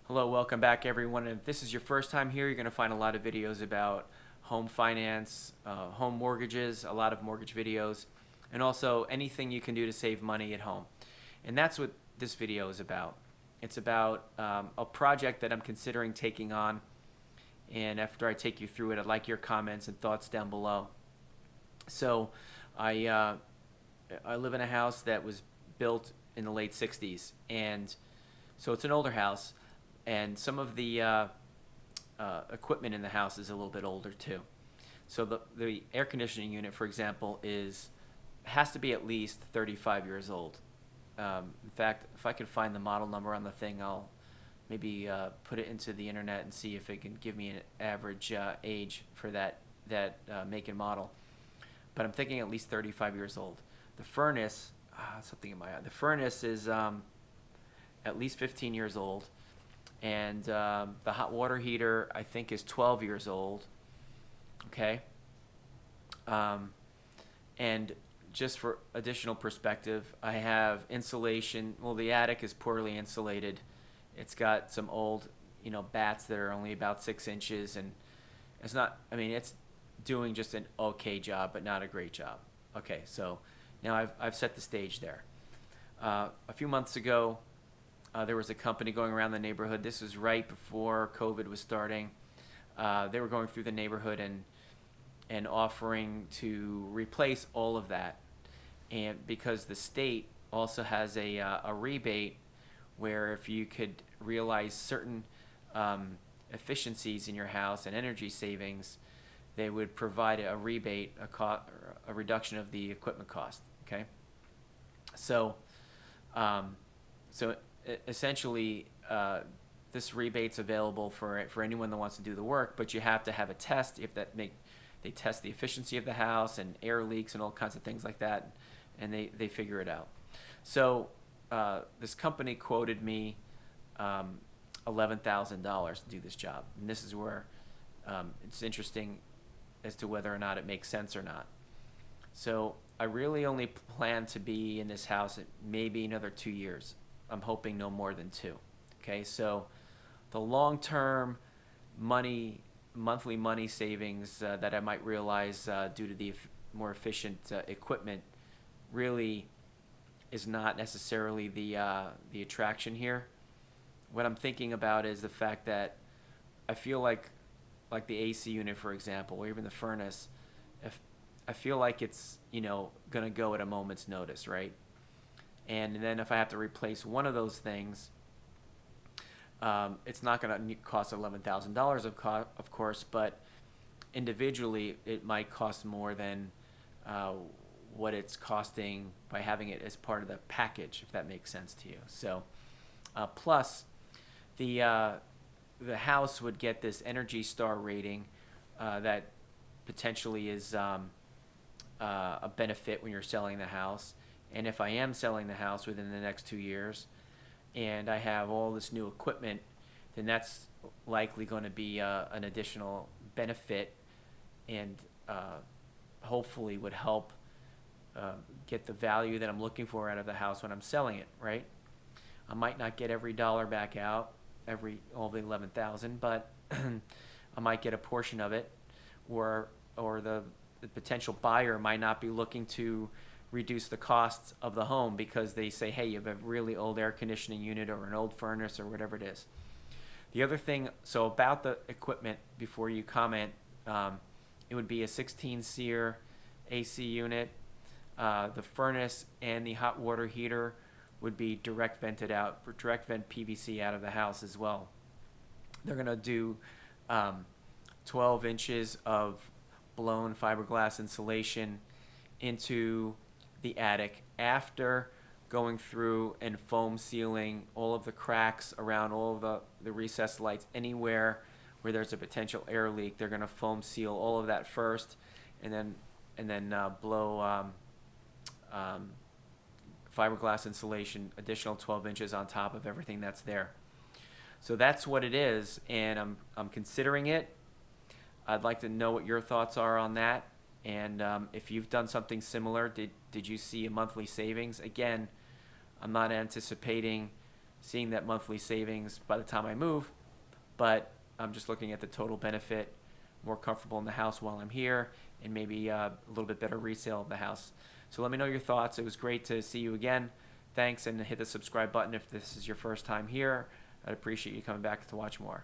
Hello, welcome back everyone. And if this is your first time here, you're going to find a lot of videos about home finance, home mortgages, a lot of mortgage videos, and also anything you can do to save money at home. And that's what this video is about. It's about a project that I'm considering taking on. And after I take you through it, I'd like your comments and thoughts down below. So I, uh, I live in a house that was built in the late 60s. And so it's an older house, and some of the equipment in the house is a little bit older too. So the air conditioning unit, for example, has to be at least 35 years old. In fact, if I could find the model number on the thing, I'll maybe put it into the internet and see if it can give me an average age for that make and model. But I'm thinking at least 35 years old. The furnace, something in my eye. The furnace is at least 15 years old, and the hot water heater I think is 12 years old. Okay, and just for additional perspective, I have insulation. Well, the attic is poorly insulated. It's got some old, bats that are only about 6 inches, and it's not. I mean, it's doing just an okay job, but not a great job. Okay, so now I've set the stage there. A few months ago, there was a company going around the neighborhood. This was right before COVID was starting. They were going through the neighborhood and offering to replace all of that. And because the state also has a rebate where if you could realize certain efficiencies in your house and energy savings, they would provide a rebate, a reduction of the equipment cost. Okay, so um, so essentially, this rebate's available for anyone that wants to do the work, but you have to have a test. If that make They test the efficiency of the house and air leaks and all kinds of things like that, and they figure it out. So this company quoted me $11,000 to do this job, and this is where it's interesting as to whether or not it makes sense or not. So I really only plan to be in this house maybe another 2 years. I'm hoping no more than two. Okay, so the long-term monthly money savings that I might realize due to the more efficient equipment really is not necessarily the attraction here. What I'm thinking about is the fact that I feel like the AC unit, for example, or even the furnace, if I feel like it's gonna go at a moment's notice, right? And then if I have to replace one of those things, it's not going to cost $11,000 of course, but individually it might cost more than what it's costing by having it as part of the package, if that makes sense to you. So, plus the the house would get this Energy Star rating that potentially is a benefit when you're selling the house. And if I am selling the house within the next 2 years, and I have all this new equipment, then that's likely going to be an additional benefit, and hopefully would help get the value that I'm looking for out of the house when I'm selling it, right? I might not get every dollar back out, all the 11,000, but I might get a portion of it, or the potential buyer might not be looking to reduce the costs of the home because they say, hey, you have a really old air conditioning unit or an old furnace or whatever it is. The other thing, so about the equipment, before you comment, it would be a 16 SEER AC unit. The furnace and the hot water heater would be direct vent PVC out of the house as well. They're going to do 12 inches of blown fiberglass insulation into the attic after going through and foam sealing all of the cracks around all of the recessed lights. Anywhere where there's a potential air leak, they're going to foam seal all of that first, and then blow fiberglass insulation, additional 12 inches on top of everything that's there. So that's what it is, and I'm considering it. I'd like to know what your thoughts are on that. And if you've done something similar, did you see a monthly savings? Again, I'm not anticipating seeing that monthly savings by the time I move, but I'm just looking at the total benefit, more comfortable in the house while I'm here, and maybe a little bit better resale of the house. So let me know your thoughts. It was great to see you again. Thanks, and hit the subscribe button if this is your first time here. I'd appreciate you coming back to watch more.